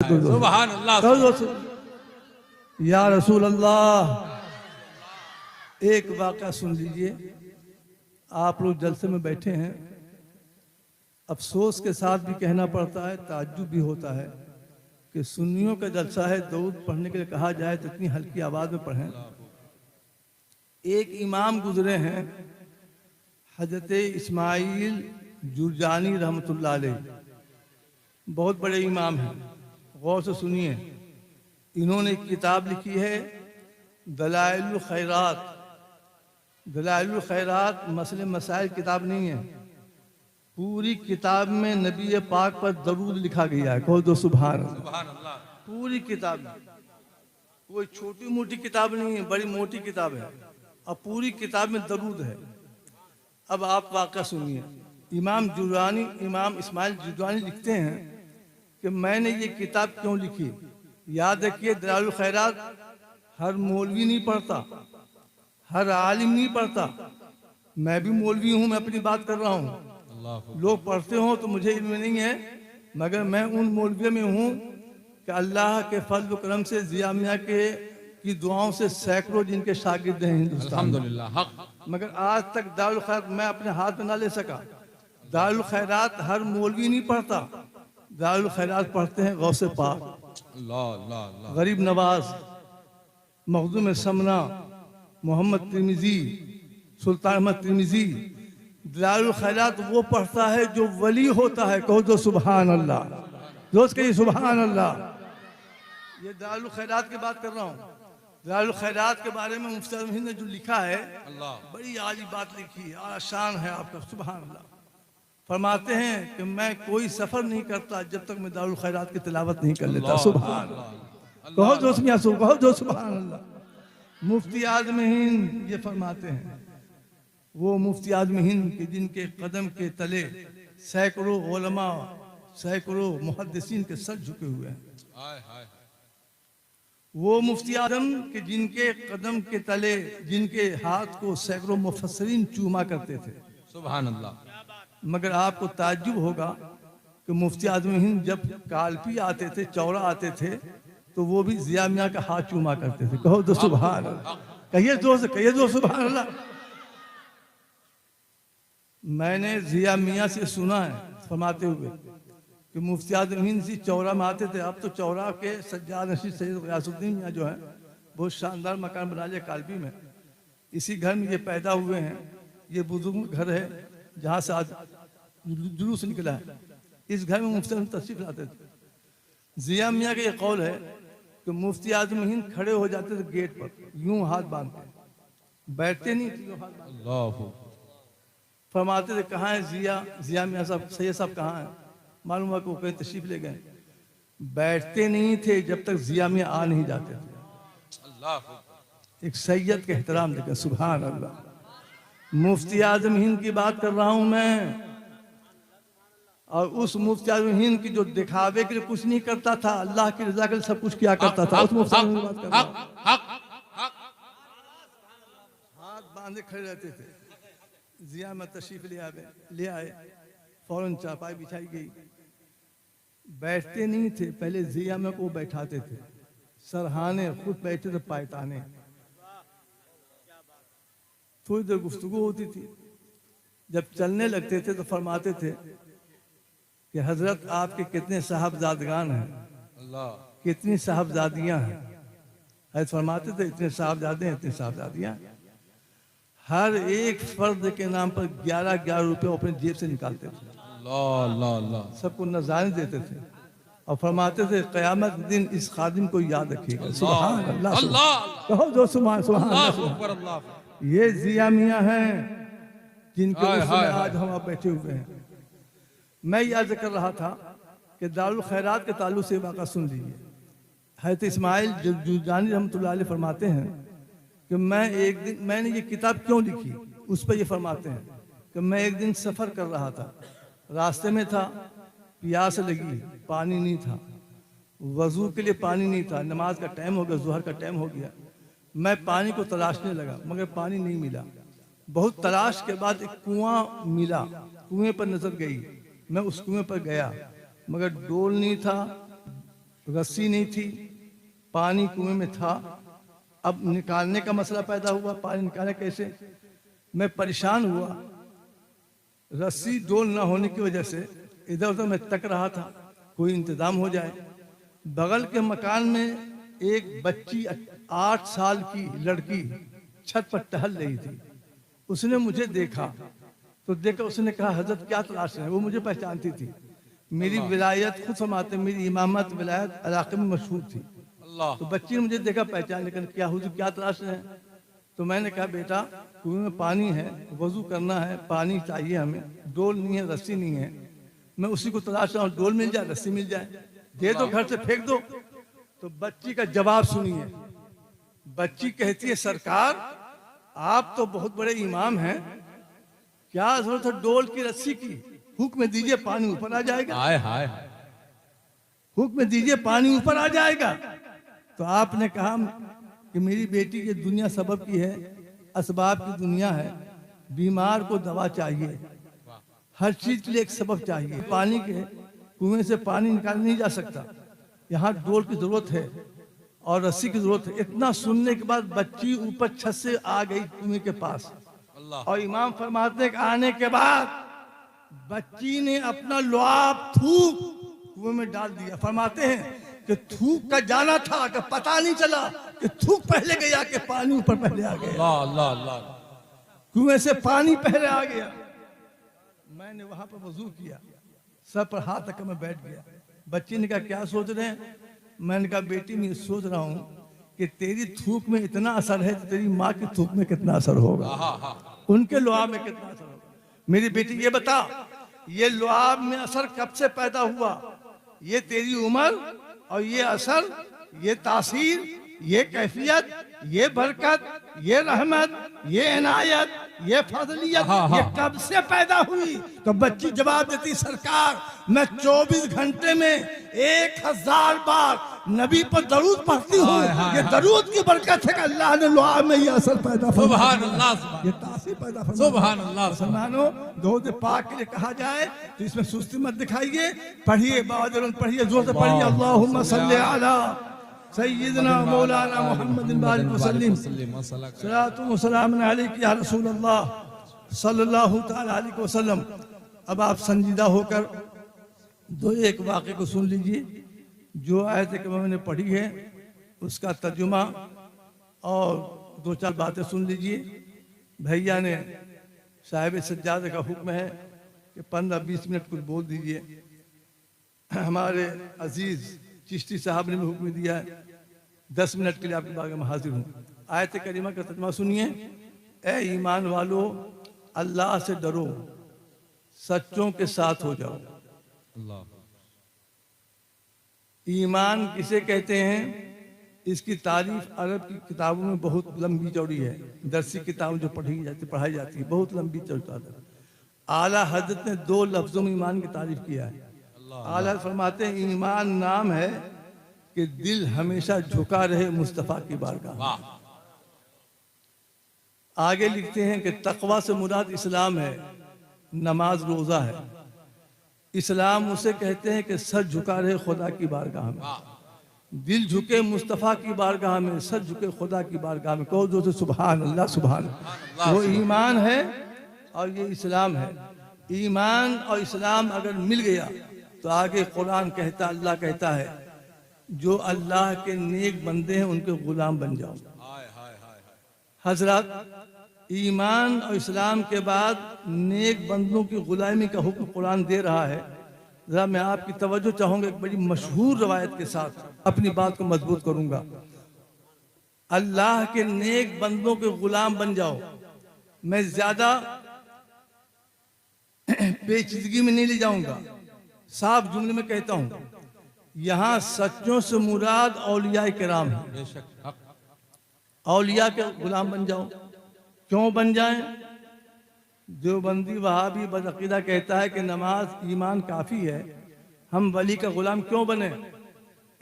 सुभान अल्लाह। या रसूल अल्लाह। एक वाक़या सुन लीजिए। आप लोग जलसे में बैठे हैं, अफसोस के साथ भी कहना पड़ता है, ताज्जुब भी होता है कि सुन्नियों का जलसा है, दरूद पढ़ने के लिए कहा जाए तो इतनी हल्की आवाज में पढ़ें। एक इमाम गुजरे हैं, हजरत इस्माइल जुरजानी रहमतुल्लाह अलैह, बहुत बड़े इमाम हैं, गौर से सुनिए। इन्होंने एक किताब लिखी है दलाइलुल खैरात। दलाइलुल खैरात मसले मसाइल किताब नहीं है, पूरी किताब में नबी पाक पर दरूद लिखा गया है। कहो तो सुभान अल्लाह। पूरी किताब में, कोई छोटी मोटी किताब नहीं है, बड़ी मोटी किताब है, और पूरी किताब में दरूद है। अब आप वाक़या सुनिए। इमाम जुरजानी, इमाम इस्माइल जुरजानी लिखते हैं कि मैंने ये किताब क्यों लिखी। याद रखिए, दलाइलुल खैरात हर मौलवी नहीं पढ़ता, हर आलिम नहीं पढ़ता। मैं भी मौलवी हूँ, मैं अपनी बात कर रहा हूँ। लोग पढ़ते हो तो मुझे इल्म नहीं है, मगर मैं उन मौलवियों में हूँ कि अल्लाह के फजल करम से जिया मियां के की दुआओं से सैकड़ों जिनके शागिर्द हैं हिंदुस्तान, अल्हम्दुलिल्लाह। मगर आज तक दारुल खैरात मैं अपने हाथ में ना ले सका। दारुल खैरात हर मौलवी नहीं पढ़ता, दारुल खैरात पढ़ते हैं गौसे पाक, गरीब नवाज, मखदूम समना, मोहम्मद तिरमिजी, सुल्तान अहमद तिरमिजी। दलाइलुल खैरात वो पढ़ता है जो वली होता है। कहो तो सुभान अल्लाह। दोस्त कहिए सुभान अल्लाह। ये दलाइलुल खैरात की बात कर रहा हूँ। दलाइलुल खैरात के बारे में मुफ्ती आज़म हिंद ने जो लिखा है, बड़ी आली बात लिखी है, आसान है आपका। सुभान अल्लाह। फरमाते हैं कि मैं कोई सफर नहीं करता जब तक मैं दलाइलुल खैरात की तिलावत नहीं कर लेता। सुभान अल्लाह। कहो दोस्त मियां सो, कहो दो सुभान अल्लाह। मुफ्ती आज़म हिंद ये फरमाते हैं, वो मुफ्ती आज़म हिंद के जिनके कदम के तले सैकड़ों उलमा, सैकड़ों मुहद्दिसीन के सर झुके हुए हैं। वो मुफ्ती आज़म के जिनके कदम के तले, जिनके हाथ को सैकड़ों मुफस्सिरीन चूमा करते थे। सुभान अल्लाह। मगर आपको ताज्जुब होगा कि मुफ्ती आज़म हिंद जब कालपी आते थे, चौरा आते थे, तो वो भी जिया मियां का हाथ चूमा करते थे। कहो तो सुभान अल्लाह। कहिए दोस्त, कहिए दो सुभान अल्लाह। मैंने जिया मियां से सुना है फरमाते हुए कि मुफ्ती आज़म हिंद जी चौरा में आते थे। अब तो चौरा के सज्जाद नशीद सैयद ग़ियासुद्दीन मियां जो है, बहुत शानदार मकान बना लिया कालपी में। इसी घर में ये पैदा हुए हैं। ये बुजुर्ग घर है जहाँ से आज जुलूस निकला है। इस घर में मुफ्ती आज़म तशरीफ लाते थे। जिया मियां का ये कौल है कि मुफ्ती आज़म हिंद खड़े हो जाते थे गेट पर, यूं हाथ बांध के, बैठते नहीं थे, यूं हाथ बांध के। फरमाते थे कहाँ है जिया मियां साहब, सैयद साहब कहाँ है। मालूम हुआ कि वो कहीं तशरीफ ले गए। बैठते नहीं थे जब तक जिया मियां आ नहीं जाते थे। एक सैयद के एहतराम देखें। सुभान अल्लाह। मुफ्ती आज़म हिंद की बात कर रहा हूं मैं, और उस मुफ्ती आज़म हिंद की जो दिखावे के लिए कुछ नहीं करता था, अल्लाह की रजा के लिए सब कुछ किया करता था। उस मुफ्ती आज़म हिंद की बात कर रहा हूं। हाथ बांधे खड़े रहते थे। जिया में तशरीफ ले आए, फौरन चापाई बिछाई गई। बैठते नहीं थे, पहले जिया में को बैठाते थे, सरहाने, खुद बैठते थे पायताने। थोड़ी देर गुफ्तगू होती थी। जब चलने लगते थे तो फरमाते थे कि हजरत आपके कितने साहबजादगान हैं, कितनी साहबजादियां हैं। हजरत फरमाते थे इतने साहबजादे हैं, इतनी साहबजादियां। हर एक फर्द के नाम पर 11-11 रुपए अपने जेब से निकालते थे। सबको नज़ारे देते थे और फरमाते थे क़यामत दिन इस खादिम को याद रखिएगा। सुभान अल्लाह। कहो जो सुभान अल्लाह। ये जिया मियां हैं जिनके उसमें आज हम आप बैठे हुए हैं। मैं याद कर रहा था कि दारुल खैरात के ताल्लुक से वाक़ा सुन लीजिए। हज़रत इस्माइल जुरजानी रहमतुल्लाह अलैह फरमाते हैं कि मैंने ये किताब क्यों लिखी। उस पर ये फरमाते हैं कि मैं एक दिन सफ़र कर रहा था, रास्ते में था, प्यास लगी, पानी नहीं था, वजू के लिए पानी नहीं था, नमाज का टाइम हो गया, ज़ुहर का टाइम हो गया। मैं पानी को तलाशने लगा मगर पानी नहीं मिला। बहुत तलाश के बाद एक कुआं मिला, कुएं पर नजर गई। मैं उस कुएं पर गया मगर डोल नहीं था, रस्सी नहीं थी, पानी कुएं में था। अब निकालने का मसला पैदा हुआ, पानी निकाले कैसे? मैं परेशान हुआ, रस्सी डोल न होने की वजह से इधर उधर मैं तक रहा था, कोई इंतजाम हो जाए। बगल के मकान में एक बच्ची 8 साल की लड़की छत पर टहल रही थी। उसने मुझे देखा तो देखा, उसने कहा हजरत क्या तलाश है? वो मुझे पहचानती थी। मेरी विलायत, खुद समाते मेरी इमामत विलायत इलाके में मशहूर थी। अल्लाह। तो बच्ची ने मुझे देखा, पहचान, लेकिन क्या हुजूर क्या तलाश है? तो मैंने कहा बेटा कुएं में पानी है, वजू करना है, पानी चाहिए हमें, डोल नहीं है, रस्सी नहीं है, मैं उसी को तलाश रहा हूँ। डोल मिल जाए, रस्सी मिल जाए, दे दो, घर से फेंक दो। तो बच्ची का जवाब सुनिए। बच्ची कहती है सरकार आप तो बहुत बड़े इमाम हैं, क्या जरूरत है डोल की रस्सी की? हुक्म दीजिए पानी ऊपर आ जाएगा। हाय हाय। हुक्म दीजिए पानी ऊपर आ जाएगा। तो आपने कहा कि मेरी बेटी की दुनिया सबब की है, असबाब की दुनिया है, बीमार को दवा चाहिए, हर चीज के लिए एक सबब चाहिए। पानी के कुएं से पानी निकाला नहीं जा सकता, यहाँ डोल की जरूरत है और रस्सी की जरूरत है। इतना सुनने के बाद बच्ची ऊपर छत से आ गई कुएं के पास। अल्लाह। और इमाम फरमाते हैं कि आने के बाद बच्ची ने अपना लुआब थूक कुएं में डाल दिया। फरमाते हैं कि थूक का जाना था कि पता नहीं चला कि थूक पहले गया कि पानी ऊपर पहले आ गया। अल्लाह अल्लाह अल्लाह। कुएं से पानी पहले आ गया। मैंने वहां पर वजू किया, सर पर हाथ रख मैं बैठ गया। बच्ची ने कहा क्या सोच रहे हैं? मैंने कहा बेटी मैं सोच रहा हूँ कि तेरी थूक में इतना असर है तो तेरी माँ की थूक में कितना असर होगा, उनके लुआब में कितना असर होगा। मेरी बेटी ये बता, ये लुआब में असर कब से पैदा हुआ? ये तेरी उम्र और ये असर, ये तासीर, ये कैफियत, ये बरकत, ये रहमत, ये इनायत, ये फजलियत ये कब से पैदा हुई? तो बच्ची जवाब देती सरकार मैं 24 घंटे में 1000 बार नबी पर दरूद पढ़ती हूँ। ये दरूद की बरकत है कि अल्लाह ने लुआब में ये असर पैदा फरमाया, सुभान अल्लाह, ये तासीर पैदा फरमाया। सुभान अल्लाह। मुसलमानों दरूद पाक के लिए कहा जाए तो इसमें सुस्ती मत दिखाइए, पढ़िए, बावजूद पढ़िए, जोर से पढ़िए। अल्लाहुम्मा सल्ली अला सय्यिदना मौलाना मुहम्मदिन बारिक वसल्लिम सलातु व सलाम अलैका या रसूल अल्लाह सल्लल्लाहु तआला अलैहि वसल्लम। अब आप संजीदा होकर दो एक वाक़े को सुन लीजिए। जो आयत करीमा मैंने पढ़ी है उसका तर्जुमा और दो चार बातें सुन लीजिए। भैया ने साहिब सज्जाद का हुक्म है कि 15-20 मिनट कुछ बोल दीजिए। हमारे अजीज चिश्ती साहब ने भी हुक्म दिया है 10 मिनट के लिए आपके बारे में हाजिर हूँ। आयत करीमा का तर्जुमा सुनिए। ए ईमान वालो अल्लाह से डरो, सच्चों के साथ हो जाओ। अल्लाह। ईमान किसे कहते हैं? इसकी तारीफ अरब की किताबों में बहुत लंबी चौड़ी है। दरसी किताबें जो पढ़ाई जाती है बहुत लंबी चौड़ी है। आला हजरत ने 2 लफ्जों में ईमान की तारीफ किया है। आला फरमाते हैं ईमान नाम है कि दिल हमेशा झुका रहे मुस्तफा की बारगाह। आगे लिखते हैं कि तकवा से मुराद इस्लाम है, नमाज रोजा है। इस्लाम उसे कहते हैं कि सर झुका रहे खुदा की बारगाह में, दिल झुके मुस्तफ़ा की बारगाह में, सर झुके खुदा की बारगाह में। कहो जो सुभान अल्लाह सुभान अल्लाह। वो ईमान है और ये इस्लाम है। ईमान और इस्लाम अगर मिल गया तो आगे कुरान कहता, अल्लाह कहता है जो अल्लाह के नेक बंदे हैं उनके गुलाम बन जाओ। हजरत ईमान और इस्लाम के बाद नेक बंदों की गुलामी का हुक्म कुरान दे रहा है। जरा मैं आपकी तवज्जो चाहूंगा, एक बड़ी मशहूर रवायत के साथ अपनी बात को मजबूत करूंगा। अल्लाह के नेक बंदों के गुलाम बन जाओ। मैं ज्यादा पेचीदगी में नहीं ले जाऊंगा, साफ जुमले में कहता हूं। यहाँ सच्चों से मुराद औलिया किराम है। औलिया के गुलाम बन जाओ। क्यों बन जाएं? देवबंदी वहाबी बदअकीदा कहता है कि नमाज ईमान काफी है, हम वली का गुलाम क्यों बने?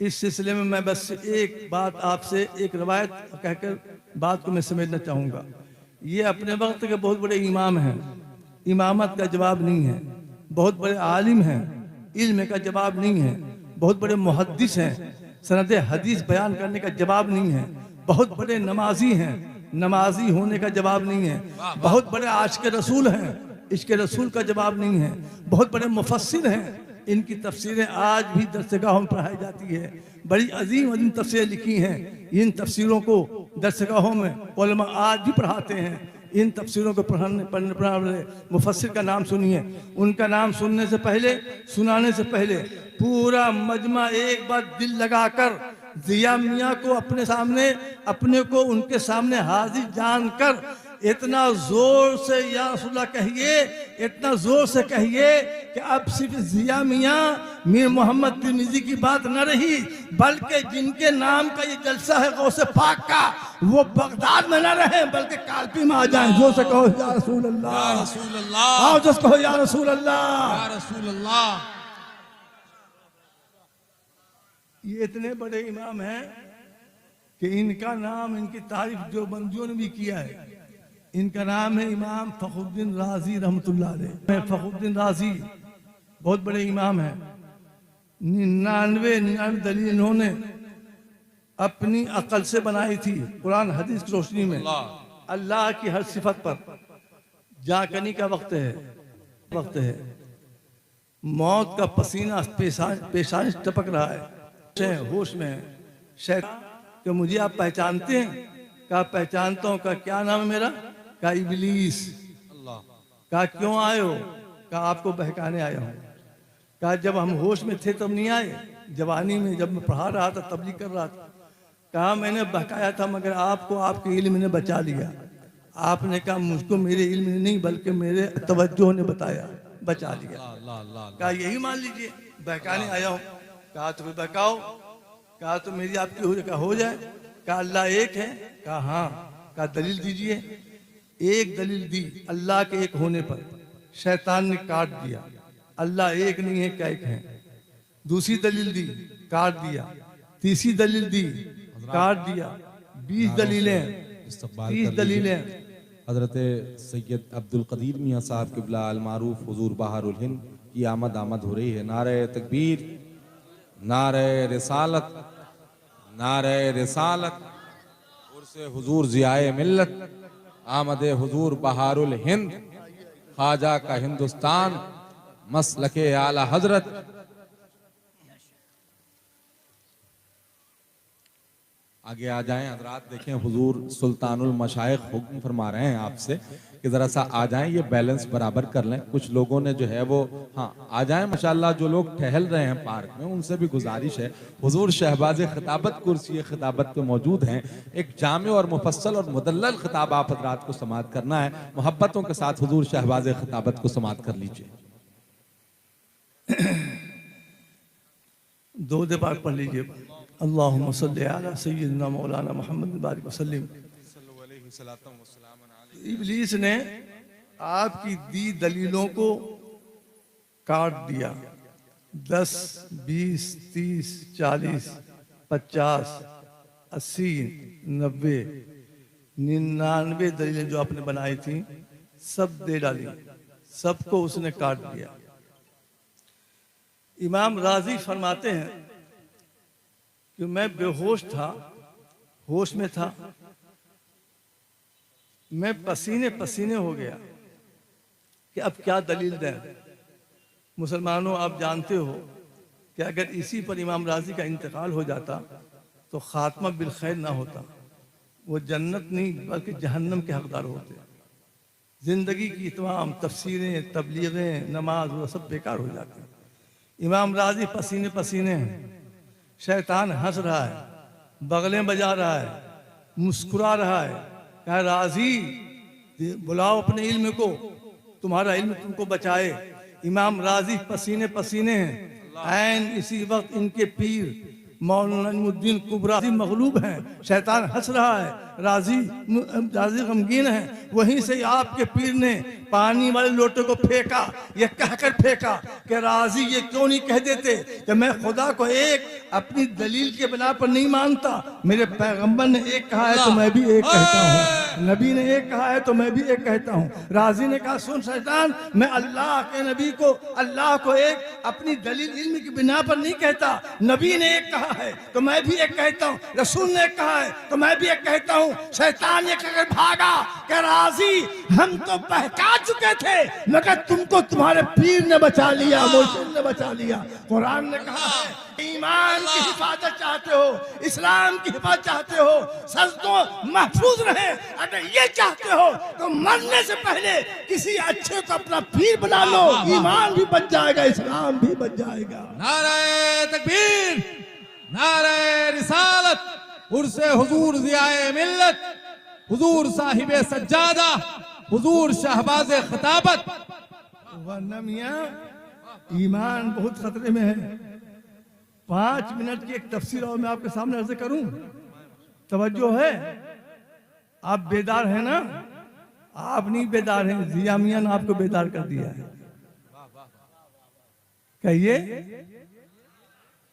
इस सिलसिले में मैं बस एक बात आपसे, एक रवायत कहकर बात को मैं समझना चाहूँगा। ये अपने वक्त के बहुत बड़े इमाम हैं, इमामत का जवाब नहीं है, बहुत बड़े आलिम हैं, इल्म का जवाब नहीं है, बहुत बड़े मुहद्दिस हैं, सनद हदीस बयान करने का जवाब नहीं है। बहुत बड़े नमाजी हैं, नमाजी होने का जवाब नहीं है। बहुत बड़े आशिक रसूल हैं, इश्क रसूल का जवाब नहीं है। बहुत बड़े मुफस्सिर हैं, इनकी तफसीरें आज भी दरसगाहों में पढ़ाई जाती है। बड़ी अजीम अजीम तफसीरें लिखी हैं, इन तफसीरों को दरसगाहों में उलमा आज भी पढ़ाते हैं। इन तफसीरों को पढ़ने वाले मुफस्सिर का नाम सुनिए। उनका नाम सुनने से पहले, सुनाने से पहले पूरा मजमा एक बार दिल लगाकर जिया मियाँ को अपने सामने, अपने को उनके सामने हाजिर जानकर इतना जोर से या रसूलल्लाह कहिए, इतना जोर से कहिए कि अब सिर्फ जिया मियाँ मीर मोहम्मद तिरमिजी की बात न रही, बल्कि जिनके नाम का ये जलसा है गौसे पाक का, वो बगदाद में न रहे बल्कि कालपी में आ जाएं। जोर से कहो या रसूल अल्लाह, या रसूल अल्लाह, आओ जोर से कहो या रसूल अल्लाह, या रसूल अल्लाह। ये इतने बड़े इमाम हैं कि इनका नाम, इनकी तारीफ जो बंदियों ने भी किया है। इनका नाम है इमाम फखरुद्दीन राजी रहमतुल्लाह अलैह। फखरुद्दीन राजी बहुत बड़े इमाम हैं। 99 दलील इन्होंने अपनी अकल से बनाई थी, कुरान हदीस की रोशनी में। अल्लाह की हर सिफत पर जाकनी का वक्त है। मौत का पसीना पेशानी टपक रहा है, होश में है। शैतान कि मुझे आप पहचानते हैं? कहा पहचानता हूँ। कहा क्या नाम है मेरा? कहा इबलीस। कहा क्यों आए हो? कहा आपको बहकाने आया हूँ। कहा जब हम होश में थे तब नहीं आए? जवानी में जब मैं पढ़ा रहा था, तबलीग कर रहा था। कहा मैंने बहकाया था, मगर आपको आपके इल्म ने बचा लिया। आपने कहा मुझको मेरे इल्म ने नहीं बल्कि मेरे तवज्जो ने बताया, बचा लिया। कहा यही मान लीजिए बहकाने आया हूँ। कहा तो बहकाओ। कहा तो मेरी आपकी हो जाए। कहा अल्लाह एक है? कहा हाँ। कहा दलील दीजिए। एक दलील दी अल्लाह के एक होने पर, शैतान ने काट दिया। अल्लाह एक नहीं है, क्या एक है। दूसरी दलील दी, काट दिया। तीसरी दलील दी, काट दिया। 20 दलीलें, 30 दलीलें। हजरत सैयद अब्दुल कदीर मियाँ साहब क़िबला अल मारूफ हुजूर बहारुल हिंद की आमद हो रही है। नारे तकबीर, नारे रिसालत, नारे रिसालत। उर्से हुजूर ज़ियाए मिल्लत, आमदे हुजूर बहारुल हिंद, ख्वाजा का हिंदुस्तान, मसलके आला हजरत। आगे आ जाएं हजरात। देखें हुजूर सुल्तानुल मशाइख हुक्म फरमा रहे हैं आपसे कि जरा सा आ जाएं, ये बैलेंस बराबर कर लें। कुछ लोगों ने जो है वो हाँ आ जाएं माशाल्लाह। जो लोग टहल रहे हैं पार्क में उनसे भी गुजारिश है, हुजूर शहबाज खिताबत कुर्सी खिताबत पे मौजूद हैं। एक जामे और मुफस्सल और मुदल्लल खिताब आप हजरात को समाअत करना है। मोहब्बतों के साथ हुजूर शहबाज खिताबत को समाअत कर लीजिए। 2 दफा पढ़ लीजिए। अल्लाहुम्मा सल्ली अला सय्यिदना मौलाना मुहम्मद बारिक वसल्लम। इब्लीस ने आपकी दी दलीलों को काट दिया। 10, 20, 30, 40, 50, 80, 90, 99 दलीलें जो आपने बनाई थी सब दे डाली, सबको उसने काट दिया। इमाम राजी फरमाते हैं कि मैं बेहोश था, होश में था, मैं पसीने पसीने हो गया कि अब क्या दलील दें। मुसलमानों आप जानते हो कि अगर इसी पर इमाम राजी का इंतकाल हो जाता तो खात्मा बिल खैर ना होता, वो जन्नत नहीं बल्कि जहन्नम के हकदार होते। जिंदगी की तमाम तफसीरें, तबलीगें, नमाज वो सब बेकार हो जाती। इमाम राजी पसीने पसीने हैं, शैतान हंस रहा है, बगलें बजा रहा है, मुस्कुरा रहा है। कहा राजी बुलाओ अपने इल्म को, तुम्हारा इल्म तुमको बचाए। इमाम राजी पसीने पसीने हैं। ऐन इसी वक्त इनके पीर मौलाना नजमुद्दीन कुबरा मगलूब हैं, शैतान हंस रहा है, राजी गमगीन है। वहीं से आपके पीर ने पानी वाले लोटे को फेंका, ये कहकर फेंका कि राजी ये क्यों नहीं कह देते कि मैं खुदा को एक अपनी दलील के बिना पर नहीं मानता, मेरे पैगंबर ने एक कहा है तो मैं भी एक कहता हूँ। नबी ने एक कहा है तो मैं भी एक कहता हूँ। राजी ने कहा सुन शैतान, मैं अल्लाह के नबी को, अल्लाह को एक अपनी दलील इल्म की बिना पर नहीं कहता। नबी ने एक कहा है तो मैं भी एक कहता हूँ, रसूल ने एक कहा है तो मैं भी एक कहता हूँ। शैतान ये कहकर भागा कि राजी हम तो बहका चुके थे मगर तुमको तुम्हारे पीर ने बचा लिया, मुर्शिद ने बचा लिया। कुरान ने कहा है ईमान की हिफाजत चाहते हो, इस्लाम की हिफाजत चाहते हो, सजदों महफूज रहे, अगर ये चाहते हो तो मरने से पहले किसी अच्छे को अपना पीर बना लो, ईमान भी बच जाएगा, इस्लाम भी बच जाएगा। नारे तकबीर, नारे रिसालत, उर्से हुजूर ज़ियाए मिल्लत, हुजूर साहिबे सज्जादा, हुजूर शहबाज खिताबत। वरना मियां ईमान बहुत खतरे में है। 5 मिनट की एक तफसीर और मैं आपके सामने अर्ज करूं, तवज्जो है? आप बेदार हैं ना? आप नहीं बेदार हैं, जिया मियां ने आपको बेदार कर दिया है। कहिए।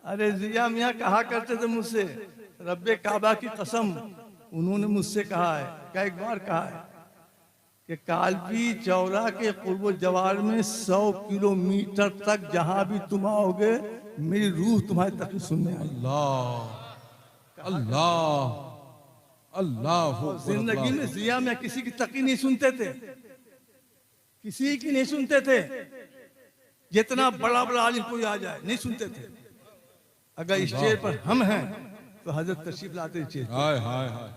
अरे जिया मियां कहा करते थे मुझसे, रब्बे काबा की कसम, उन्होंने मुझसे कहा है, कई बार कहा है कि कालपी चौरा के पूर्व जवार में 100 किलोमीटर तक जहां भी तुम आओगे मेरी रूह तुम्हारी तक सुनने आई। अल्लाह अल्लाह अल्लाह। जिंदगी में जिया में किसी की तकी नहीं सुनते थे, किसी की नहीं सुनते थे। जितना बड़ा बड़ा आलिम कोई आ जाए नहीं सुनते थे। अगर स्टेज पर हम हैं तो हजरत तशरीफ लाते स्टेज पर। हाय हाय हाय।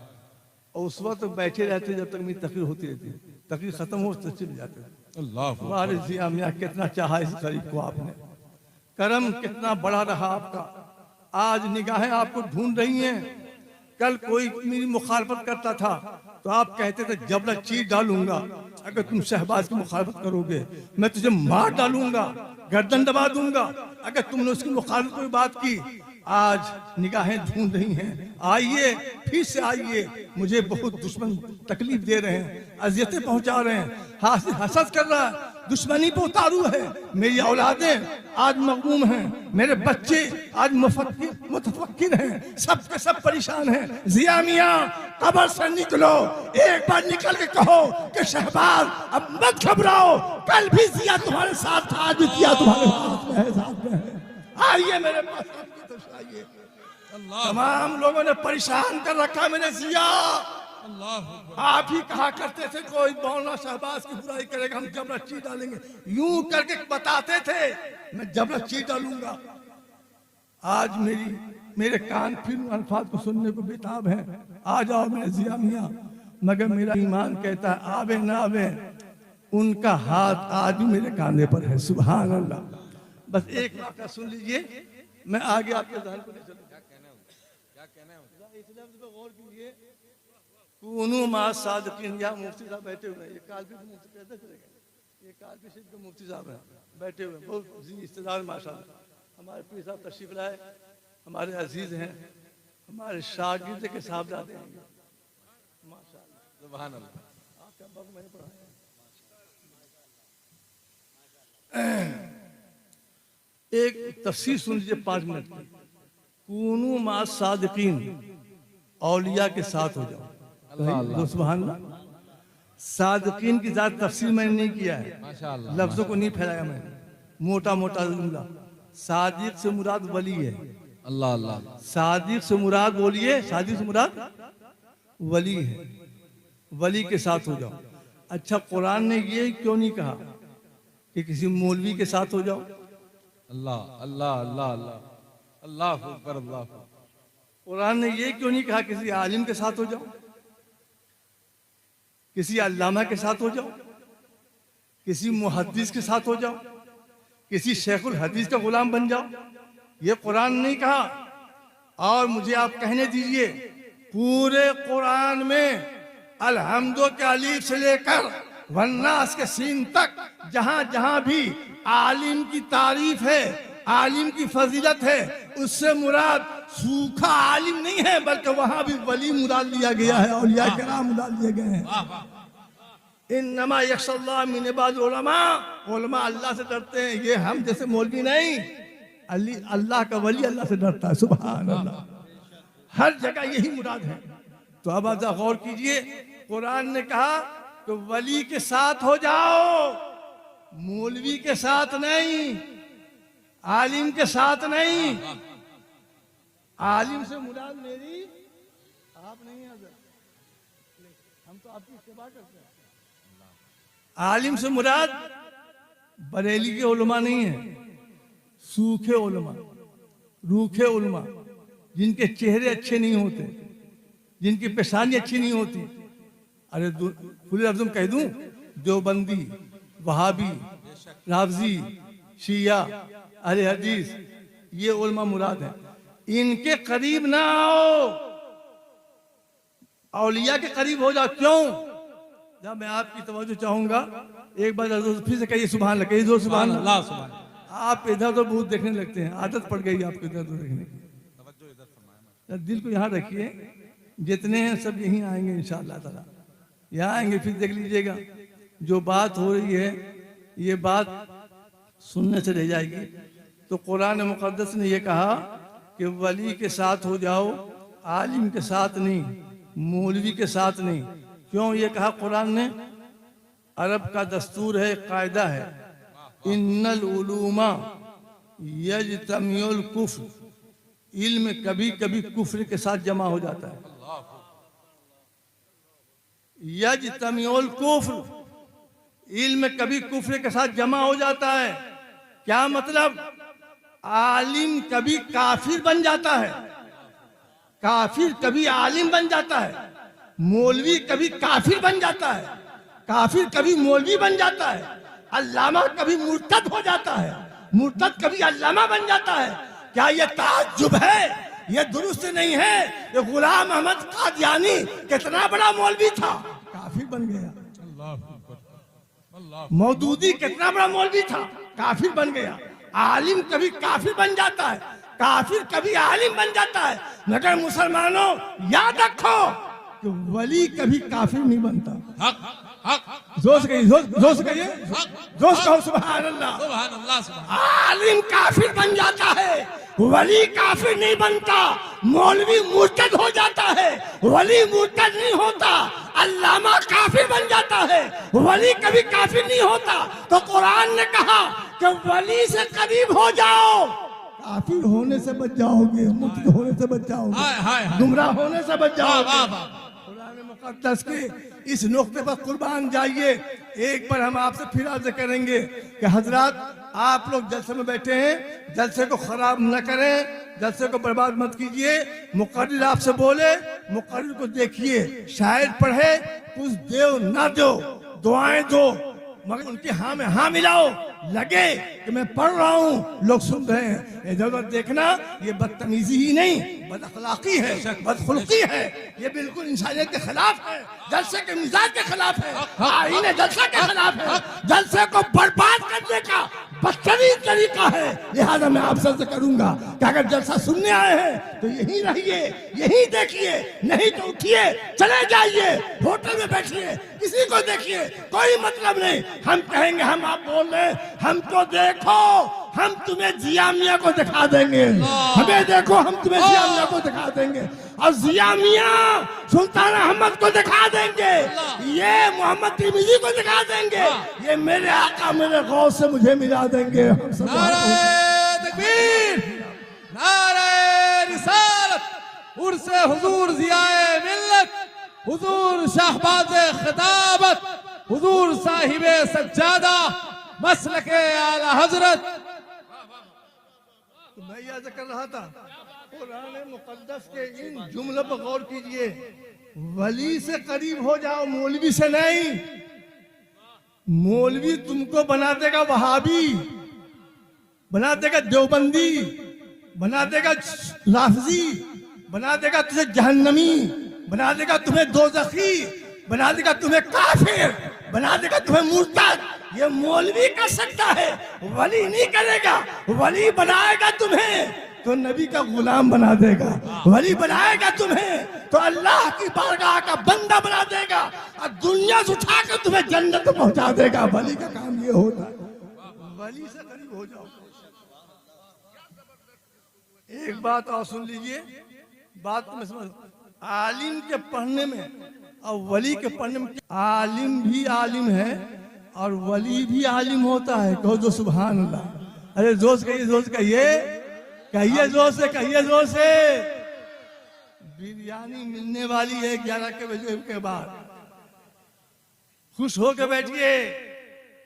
और उस वक्त बैठे रहते जब तक मेरी तकरीर होती रहती, तकरीर खत्म हो तो चले जाते। अल्लाह। हमारे जिया मियां कितना चाहा इस गरीब को आपने, करम कितना बड़ा रहा आपका। आज निगाहें आपको ढूंढ रही हैं। कल कोई मेरी मुखालफत करता था तो आप कहते थे जबला चीर डालूंगा अगर तुम शहबाज की मुखालफत करोगे, मैं तुझे मार डालूंगा, गर्दन दबा दूंगा अगर तुमने उसकी मुखालफत कोई बात की। आज निगाहें ढूंढ रही हैं, आइए फिर से आइए। मुझे बहुत दुश्मन तकलीफ दे रहे हैं, अजियतें पहुंचा रहे हैं, हसद कर रहा है, दुश्मनी पे उतारू है। मेरी औलादें आज मगमूम हैं, मेरे बच्चे आज मुतफक्किर हैं, सब के सब परेशान हैं। जिया मियां कब्र से निकलो, एक बार निकल के कहो कि शहबाज अब मत घबराओ, कल भी जिया तुम्हारे साथ था, आज भी जिया तुम्हारे साथ में है, साथ में है। आइए मेरे पास, आइए। तमाम लोगों ने परेशान कर रखा मैंने जिया। आप ही कहा करते थे कोई मौलाना शहबाज की बुराई करेगा हम जबरा चीर डालेंगे, यूं करके बताते थे मैं जबरा चीर डालूंगा। आज मेरे कान फिर अल्फाज को सुनने को बेताब है। आ जाओ मेरे जिया मियां, मगर मेरा ईमान कहता है आवे ना आवे, उनका हाथ आज भी मेरे कांधे पर है। सुभान अल्लाह। बस एक वाक़या सुन लीजिए, मैं आगे आपके ज़हन को नहीं चलूंगा। इस लफ्ज़ पे गौर कीजिए, कुनू मा सादिकीन। या मुफ्ती साहब बैठे हुए हैं, ये कालपी के मुफ्ती कैसे चलेगा, ये कालपी सिर्फ के मुफ्ती साहब हैं बैठे हुए, बहुत इस्तेदार माशाअल्लाह। हमारे पीर साहब तशरीफ लाए, हमारे अजीज हैं, हमारे शागिर्द के साहबजादे हैं माशाअल्लाह। सुभान अल्लाह। आपका बग मैंने पढ़ाया। एक तफसीर सुन लीजिए 5 मिनट की। कुनू मा सादिकीन, औलिया के साथ हो जाओ। सुभान अल्लाह। सादिकीन की ज़ात तफसीर मैंने नहीं किया है, माशाअल्लाह, लफ्जों को नहीं फैलाया मैंने, मोटा मोटा जुमला। सादिक से मुराद वली है। अल्लाह अल्लाह। सादिक से मुराद बोलिए, सादिक से मुराद वली है, वली के साथ हो जाओ। अच्छा, कुरान ने ये क्यों नहीं कहा कि किसी मौलवी के साथ हो जाओ? अल्लाह अल्लाह अल्लाह अल्लाह अल्लाह अकबर अल्लाह। कुरान ने ये क्यों नहीं कहा किसी आलिम के साथ हो जाओ, किसी अल्लामा के साथ हो जाओ, किसी मुहद्दिस के साथ हो जाओ, किसी शेखुल हदीस का गुलाम बन जाओ? ये कुरान नहीं कहा। और मुझे आप कहने दीजिए, पूरे कुरान में अलहम्दो के अलीफ से लेकर वन्नास के सीन तक जहां जहां भी आलिम की तारीफ है, आलिम की फजीलत है, उससे मुराद सूखा आलिम नहीं है, बल्कि वहां भी वली मुराद लिया गया है, औलिया किराम मुराद लिए गए हैं। इन्नमा यख्शल्लाह मिन इबादिल उलमा, उलमा अल्लाह से डरते हैं, ये हम जैसे मौलवी नहीं। अल्लाह का वली अल्लाह से डरता है। सुभान अल्लाह। हर जगह यही मुराद है। तो अब आप गौर कीजिए, कुरान ने कहा कि वली के साथ हो जाओ, मौलवी के साथ नहीं, आलिम के साथ नहीं। आलिम से मुराद मेरी आप नहीं हजरत, हम तो आपकी सेवा करते हैं। आलिम से मुराद बरेली के उलमा नहीं है, सूखे उलमा, रूखे उलमा, जिनके चेहरे अच्छे नहीं होते, जिनकी पेशानी अच्छी नहीं होती। अरे खुले लफ्ज़ में कह दूं, देवबंदी, वहाबी, राफजी, शिया, अहले हदीस, ये उलमा मुराद है। इनके करीब ना आओ, औलिया के करीब हो जाओ। क्यों? जब मैं आपकी तवज्जो चाहूंगा, एक बार फिर से कहिए सुभान अल्लाह, कहिए जोर सुभान अल्लाह। सुभान। आप इधर तो बहुत देखने लगते हैं, आदत पड़ गई आपको इधर तो देखने की। दिल को यहाँ रखिए, जितने हैं सब यहीं आएंगे इंशाअल्लाह ताला, यहाँ आएंगे। फिर देख लीजिएगा जो बात हो रही है ये बात सुनने से रह जाएगी। तो कुरान मुक़द्दस ने ये कहा कि वली के साथ हो जाओ, आलिम के साथ नहीं, मौलवी के साथ नहीं। क्यों ये कहा कुरान ने? अरब का दस्तूर है, कायदा है, इन्नल उलूमा यजतमिउल कुफ्र, इल्म कभी कभी कुफ्र के साथ जमा हो जाता है। यजतमिउल कुफ्र, इल्म कभी कुफ्र के साथ जमा हो जाता है। क्या मतलब? आलिम कभी काफिर बन जाता है, काफिर कभी आलिम बन जाता है, मौलवी कभी काफिर बन जाता है, काफिर कभी मौलवी बन जाता है, अल्लामा कभी मुर्तद हो जाता है, मुर्तद कभी अल्लामा बन जाता है। क्या ये ताज्जुब है? ये दुरुस्त नहीं है। ये गुलाम अहमद कादियानी कितना बड़ा मौलवी था, काफिर बन गया। मौदूदी कितना बड़ा मौलवी था, काफिर बन गया। आलिम कभी काफिर बन जाता है, काफिर कभी आलिम बन जाता है। मगर मुसलमानों याद रखो कि वली कभी काफिर नहीं बनता। हक हक जोश कहिए, जोश कहिए, जोश कहो सुभान अल्लाह। सुभान अल्लाह सुभान। आलिम काफिर बन जाता है, वली काफिर नहीं बनता। मौलवी मुर्तद हो जाता है, वली मुर्तद नहीं होता। अल्लामा काफिर बन जाता है, वली कभी काफिर नहीं होता। तो कुरान ने कहा कि वली से करीब हो जाओ, काफिर होने से बच जाओगे, मुर्तद होने से बच जाओगे, गुमराह होने से बच जाओगे। कुरान मुक़द्दस के इस नुक्ते पर कुर्बान जाइए। एक बार हम आपसे फिर अर्ज करेंगे कि हजरात आप लोग जलसे में बैठे हैं, जलसे को खराब न करें, जलसे को बर्बाद मत कीजिए। मुकर्रिर आपसे बोले, मुकर्रिर को देखिए, शायद पढ़े, कुछ दो ना दो, दुआएं दो, मगर उनकी हाँ में हाँ मिलाओ। लगे कि मैं पढ़ रहा हूँ, लोग सुन रहे हैं, इधर उधर देखना ये बदतमीजी ही नहीं, बदअखलाकी है, बदखुल्की है। ये बिल्कुल इंसानियत के खिलाफ है, जलसे के मिजाज के खिलाफ है, आईने जलसा के खिलाफ है, जलसे को बर्बाद करने का बदतरीन तरीका है। लिहाजा मैं आपसे अर्ज करूंगा कि अगर जलसा सुनने आए हैं तो यहीं रहिए, यहीं देखिए, नहीं तो उठिए चले जाइए, होटल में बैठिए, किसी को देखिए, कोई मतलब नहीं। हम कहेंगे हम आप बोल रहे, हमको देखो, हम तुम्हें जिया मियां को दिखा देंगे, हमें देखो, हम तुम्हें जिया मियां को दिखा देंगे, और जिया मियां सुल्तान अहमद को दिखा देंगे, ये मोहम्मद तिरमिजी को दिखा देंगे, ये मेरे आका मेरे गौस से मुझे मिला देंगे। हम सब नारे तकबीर, नारे रिसालत, उर्से हुजूर जियाए मिल्लत, हुजूर शाहबाज़े खिताबत, हुजूर साहिबे सज्जादा, मसलके आला हजरत। तो मैं याद कर रहा था, कुरान मुक़द्दस के इन जुमलों पर गौर कीजिए। वली से करीब हो जाओ, मौलवी से नहीं। मौलवी तुमको बना देगा वहाबी, बना देगा देवबंदी, बना देगा राफजी, बना देगा तुझे जहन्नमी, बना देगा तुम्हें दोज़खी, बना देगा तुम्हें काफिर, बना देगा तुम्हें मुर्तद। ये मौलवी कर सकता है, वली नहीं करेगा। वली बनाएगा तुम्हें तो नबी का गुलाम बना देगा, वली बनाएगा तुम्हें तो अल्लाह की बारगाह का बंदा बना देगा, और दुनिया से उठाकर तुम्हें जन्नत पहुंचा देगा। वली का काम ये होता है। वली से करीब हो जाओ। एक बात और सुन लीजिए, बात में समझ, आलिम के पढ़ने में और वली के पढ़ने में आलिम भी आलिम है और वली भी आलिम होता है। कहो जो सुभान अल्लाह। अरे जोर से कहिए, जोर से कहिए, कहिए जोर से, कहिए जोर से। बिरयानी मिलने वाली है 11 के बजे के बाद, खुश होकर बैठिए।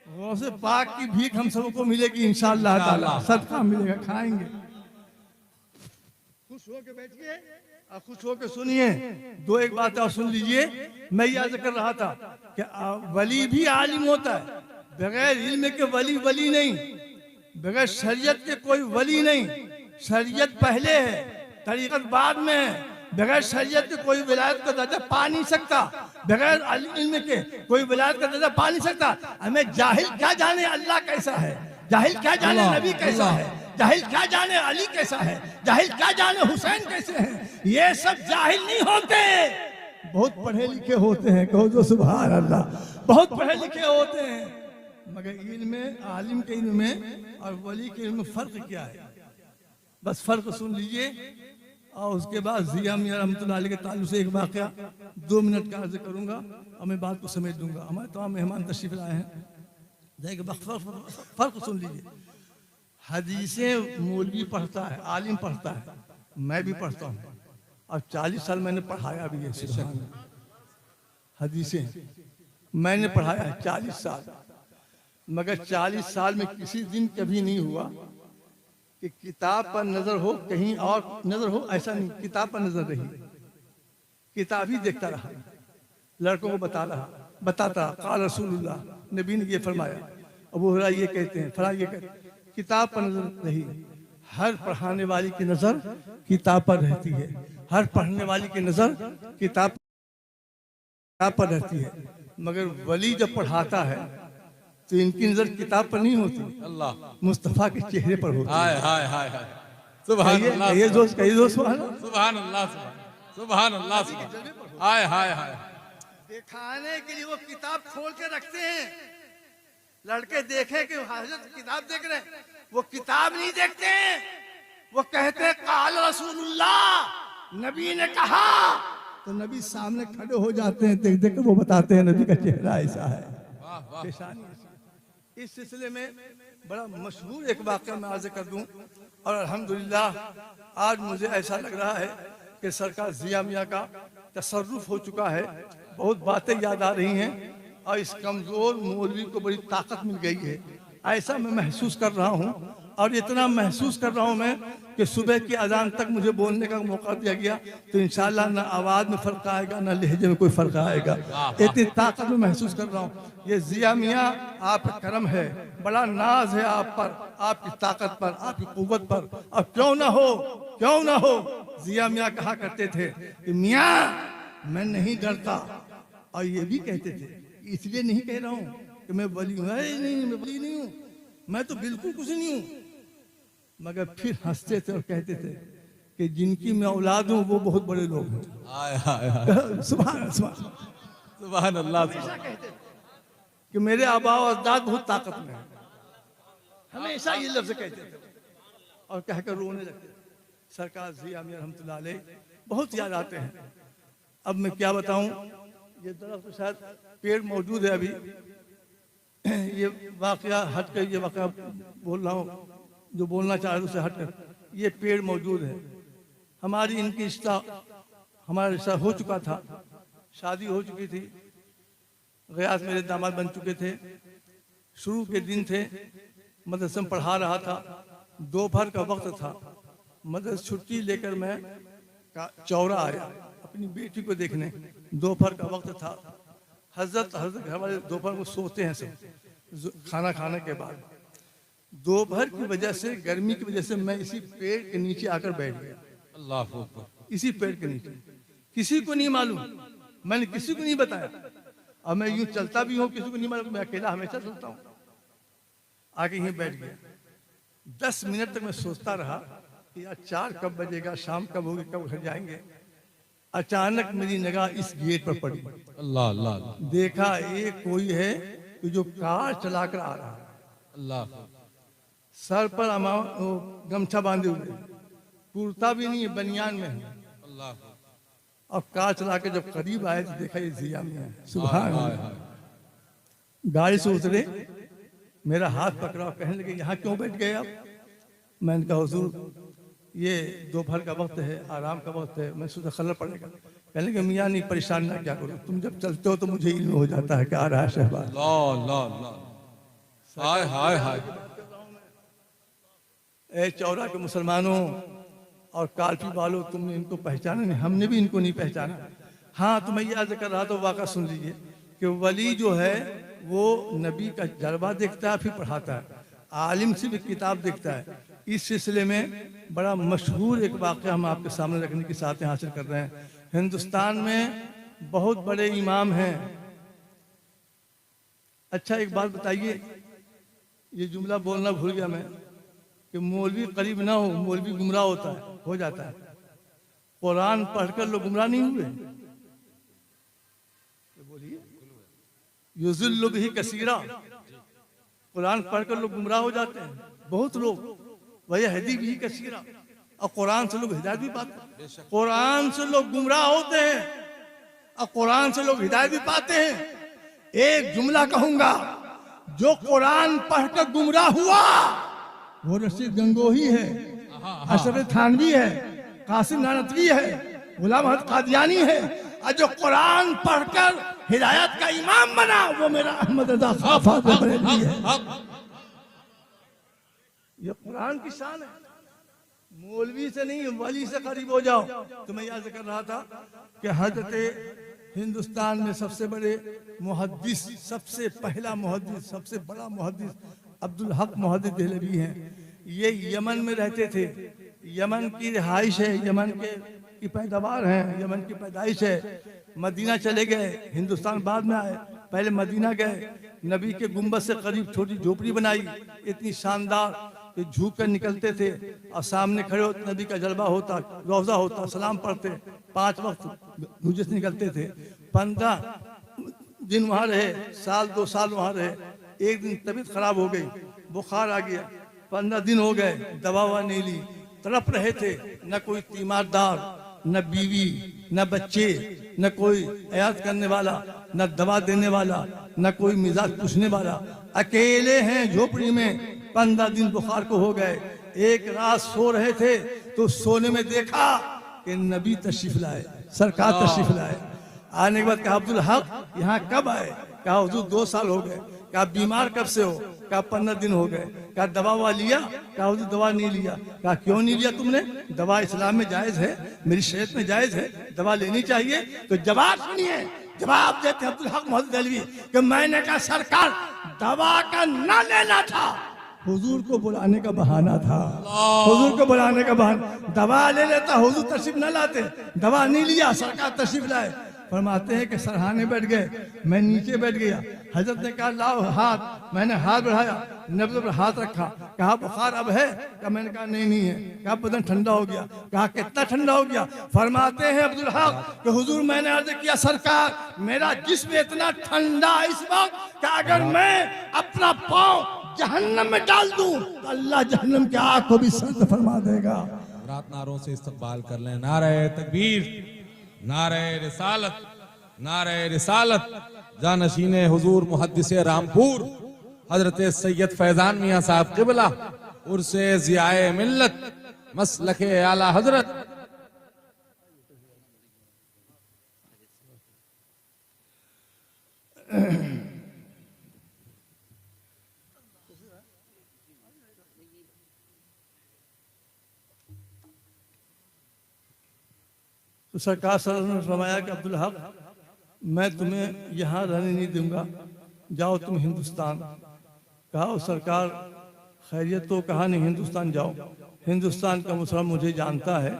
गौसे पाक की भीख हम सबको मिलेगी इंशाअल्लाह ताला, सदका मिलेगा, खाएंगे। खुश होकर बैठिए और खुश होकर सुनिए। दो एक बात और सुन लीजिए। मैं याद कर रहा था कि वली भी आलिम होता है, बगैर इल्म के वली वली नहीं, बगैर शरीयत के कोई वली नहीं। शरीयत पहले है, तरीकत बाद में है। बगैर शरीयत के कोई विलायत का दर्जा पा नहीं सकता, बगैर इल्म के कोई विलायत का दर्जा पा नहीं सकता। हमें जाहिल क्या जाने अल्लाह कैसा है, जाहिल क्या जाने नबी कैसा है, जाहिल क्या जाने अली कैसा है, जाहिल क्या जाने हुसैन कैसे हैं। ये सब जाहिल नहीं होते, बहुत पढ़े लिखे होते हैं। कहो जो सुभान अल्लाह। बहुत पढ़े लिखे होते हैं, मगर इल्म में, आलिम के इल्म में और वली के इल्म में फर्क क्या है? बस फर्क सुन लीजिए। और उसके बाद जिया मियां रहमतुल्लाह अलैह के ताल्लुक से एक वाकया 2 मिनट का अर्ज करूंगा और मैं बात को समेट दूंगा। हमारे तमाम मेहमान तशरीफ लाए हैं, फर्क सुन लीजिए। हदीसें मौलवी पढ़ता है, आलिम पढ़ता है, मैं भी पढ़ता हूँ और 40 साल मैंने पढ़ाया भी है। सुभान अल्लाह। हदीसें मैंने पढ़ाया है 40 साल, मगर 40 साल में किसी दिन कभी नहीं हुआ कि किताब पर नजर हो, कहीं और नजर हो, ऐसा नहीं। किताब पर नजर रही, किताब ही देखता रहा, लड़कों को बताता क़ाल रसूलुल्लाह, नबी ने ये फरमाया, अबू हुरैरा ये कहते हैं, फला ये कहते हैं। किताब पर नजर रही। हर पढ़ाने वाली की नजर किताब पर रहती है, हर पढ़ने वाली की नजर किताब पर रहती है। मगर वली जब पढ़ाता है तो इनकी नजर किताब पर नहीं होती, अल्लाह, मुस्तफा के चेहरे पर होती है। हाय हाय हाय हाय, सुभान अल्लाह, ये दोस्त, कहिए दोस्त, सुभान अल्लाह, सुभान अल्लाह, हाय हाय हाय। दिखाने के लिए वो किताब खोल के रखते हैं, लड़के देखें कि हजरत किताब देख रहे हैं। वो किताब नहीं देखते हैं, वो कहते हैं क़ाल रसूलुल्लाह, नबी ने कहा। तो नबी सामने खड़े हो जाते हैं, देख देख वो बताते हैं नबी का चेहरा ऐसा है, पेशानी। इस सिलसिले में बड़ा मशहूर एक वाक़या मैं अर्ज कर दूं। और अल्हम्दुलिल्लाह आज मुझे ऐसा लग रहा है कि सरकार जिया मियां का तसर्रुफ हो चुका है। बहुत बातें याद आ रही हैं और इस कमजोर मौलवी को बड़ी ताकत मिल गई है, ऐसा मैं महसूस कर रहा हूँ। और इतना महसूस कर रहा हूँ मैं कि सुबह की अजान तक मुझे बोलने का मौका दिया गया, तो इंशाअल्लाह ना आवाज में फर्क आएगा, ना लहजे में कोई फर्क आएगा। इतनी ताकत में महसूस कर रहा हूँ। ये जिया मियां आपका करम है, बड़ा नाज है आप पर, आपकी ताकत पर, आपकी कुव्वत पर। और क्यों ना हो, जिया मियां कहा करते थे कि मियां मैं नहीं डरता। और ये भी कहते थे, इसलिए नहीं कह रहा हूँ कि मैं वली हूँ, नहीं मैं वली नहीं हूँ, मैं तो बिल्कुल कुछ नहीं हूँ। मगर फिर हंसते थे और कहते थे कि जिनकी मैं औलाद हूँ वो बहुत बड़े लोग हैं। सुभान सुभान अल्लाह, कहते थे कि मेरे आबा और अजदाद बहुत ताकत में है, हमेशा ये लफ्ज कहते थे और कहकर रोने लगते थे। सरकार जिया मियां रहमतुल्लाह अलैह बहुत याद आते हैं। अब मैं क्या बताऊं, ये दरख्त शायद पेड़ मौजूद है अभी, ये वाकया हट कर, ये वाकया बोल रहा हूँ जो बोलना चाह रहा हूँ उससे हट कर, ये पेड़ मौजूद है। हमारी इनकी रिश्ता, हमारा रिश्ता हो चुका था, शादी हो चुकी थी, गयास मेरे दामाद बन चुके थे। शुरू के दिन थे, मदरसे में पढ़ा रहा था, दोपहर का वक्त था। मदरसे छुट्टी लेकर मैं चौरा आया अपनी बेटी को देखने, दोपहर का वक्त था। हजरत घर वाले दोपहर को सोते हैं सब खाना खाने के बाद। दोपहर की वजह से, गर्मी की वजह से मैं इसी पेड़ के नीचे आकर बैठ गया। अल्लाह अकबर। इसी पेड़ के नीचे, किसी को नहीं मालूम, मैंने किसी को नहीं बताया। और मैं यूं चलता भी हूँ, किसी को नहीं मालूम, मैं अकेला हमेशा चलता हूँ। आगे ही बैठ गया। 10 मिनट तक मैं सोचता रहा कि यार 4 कब बजेगा, शाम कब होगी, कब घर जाएंगे। अचानक मेरी निगाह इस गेट पर पड़ी। अल्लाह अल्लाह, देखा एक कोई है कि जो कार चलाकर आ रहा है, अल्लाह, सर पर गमछा बांधे हुए, कुर्ता भी नहीं, बनियान में है। अल्लाह, और कार चला के जब करीब आए तो देखा ये जिया मियां है। सुबह हाय हाय। गाड़ी से उतरे, मेरा हाथ पकड़ा और कहने लगे यहाँ क्यों बैठ गए आप? मैंने कहा हुजूर ये दोपहर का वक्त है, आराम का वक्त है, मैं सोचा खलल पड़ेगा। कहने लगे मियाँ नहीं, परेशान ना क्या करो, तुम जब चलते हो तो मुझे इल्म हो जाता है कि आ रहा है शहबाज। ला ला ला। हाय हाय हाय। ए चौरा के मुसलमानों और कालपी वालों, तुमने इनको पहचाना नहीं, हमने भी इनको नहीं पहचाना। हाँ तो मैं याद कर रहा था, वाक़ा सुन लीजिए कि वली जो है वो नबी का जलवा देखता है फिर पढ़ाता है, आलिम से भी किताब देखता है। इस सिलसिले में बड़ा मशहूर एक वाक़या हम आपके सामने रखने की साथ हासिल कर रहे हैं। हिंदुस्तान में बहुत बड़े इमाम हैं। अच्छा एक बात बताइए, ये जुमला बोलना भूल गया मैं कि मौलवी करीब ना हो, मौलवी गुमराह होता है, हो जाता है। कुरान पढ़कर लोग गुमराह नहीं हुए? बोलिए, युज़िल्लु बिही कसीरा, कुरान पढ़कर लोग गुमराह हो जाते हैं बहुत लोग, वयहदी बिही कसीरा, और कुरान से लोग हिदायत भी पाते हैं। कुरान से लोग गुमराह होते हैं और कुरान से लोग हिदायत भी पाते हैं। एक जुमला कहूंगा, जो कुरान पढ़कर गुमराह हुआ वो रशीद गंगोही है, अशरफ थानवी है, कासिम नानतवी है, गुलाम अहमद कादियानी है, और जो कुरान पढ़कर हिदायत का इमाम बना वो मेरा अहमद रजा खाफा बरेलवी है। ये कुरान की शान है। मौलवी से नहीं, वली से करीब हो जाओ। तो मैं याद कर रहा था कि हजरत हिंदुस्तान में सबसे बड़े मुहद्दिस, सबसे पहला मुहद्दिस, सबसे बड़ा मुहद्दिस अब्दुल हक मुहद्दिस देहलवी हैं। ये यमन में रहते थे, यमन की रिहाइश है, यमन की पैदावार है, यमन की पैदाइश है। मदीना चले गए, हिंदुस्तान बाद में आए, पहले मदीना गए, नबी के गुंबद से करीब छोटी झोपड़ी बनाई, इतनी शानदार कि झुक कर निकलते थे और सामने खड़े होते, नबी का जलवा होता, रोजा होता, सलाम पढ़ते, 5 वक्त मुझे से निकलते थे। 15 दिन वहाँ रहे, साल 2 साल वहाँ रहे। एक दिन तबीयत खराब हो गई, बुखार आ गया, 15 दिन हो गए, दवा ववा नहीं ली, तड़प रहे थे। न कोई तीमारदार, न बीवी, न बच्चे, न कोई अयात करने वाला, न दवा देने वाला, न कोई मिजाज पूछने वाला, अकेले हैं झोपड़ी में। 15 दिन बुखार को हो गए। एक रात सो रहे थे तो सोने में देखा कि नबी तशरीफ लाए, सरकार तशरीफ लाए। आने के बाद कहा अब्दुल हक यहाँ कब आए? कहा हुजूर 2 साल हो गए। कहा बीमार कब से हो? कहा 15 दिन हो गए। कहा दवा ववा लिया? कहा हुजूर दवा नहीं लिया। कहा क्यों नहीं लिया तुमने? दवा इस्लाम में जायज है, मेरी शरीयत में जायज है, दवा लेनी चाहिए। तो जवाब सुनिए, जवाब देते अब्दुल हक मोहम्मद देहलवी कि मैंने कहा सरकार दवा का ना लेना था, हुजूर को बुलाने का बहाना था, हुजूर को बुलाने का बहाना। दवा ले लेता, हुजूर तशरीफ न लाते, दवा नहीं लिया, सरकार तशरीफ लाए। फरमाते हैं कि सरहाने बैठ गए, मैं नीचे बैठ गया। हजरत ने कहा लाओ हाथ, मैंने हाथ बढ़ाया, नब्ज पर हाथ रखा, कहा बुखार अब है? कहा मैंने कहा नहीं है। कहा बदन ठंडा हो गया। कहा कितना ठंडा हो गया? फरमाते हैं अब्दुल हक कि हुजूर मैंने अर्ज किया सरकार मेरा जिस्म इतना ठंडा इस वक्त कि अगर मैं अपना पाँव जहन्नम में डाल दूं तो अल्लाह जहन्नम की आग को भी सर्द फरमा देगा। रात नारों से इस्तकबाल कर लें। नारे तकबीर, नारे रिसालत, नारे रिसालत। जानशीने हुजूर मुहद्दिसे रामपुर हजरत सैयद फैजान मियां साहब क़िबला उर्से ज़ियाए मिल्लत मसलके आला हजरत। तो सरकार सल्लल्लाहु अलैहि वसल्लम ने फरमाया कि अब्दुल हक मैं तुम्हें यहाँ रहने नहीं दूंगा, जाओ तुम हिंदुस्तान। कहा सरकार खैरियत तो? कहा नहीं, हिंदुस्तान जाओ। हिंदुस्तान का मुसलमान मुझे जानता है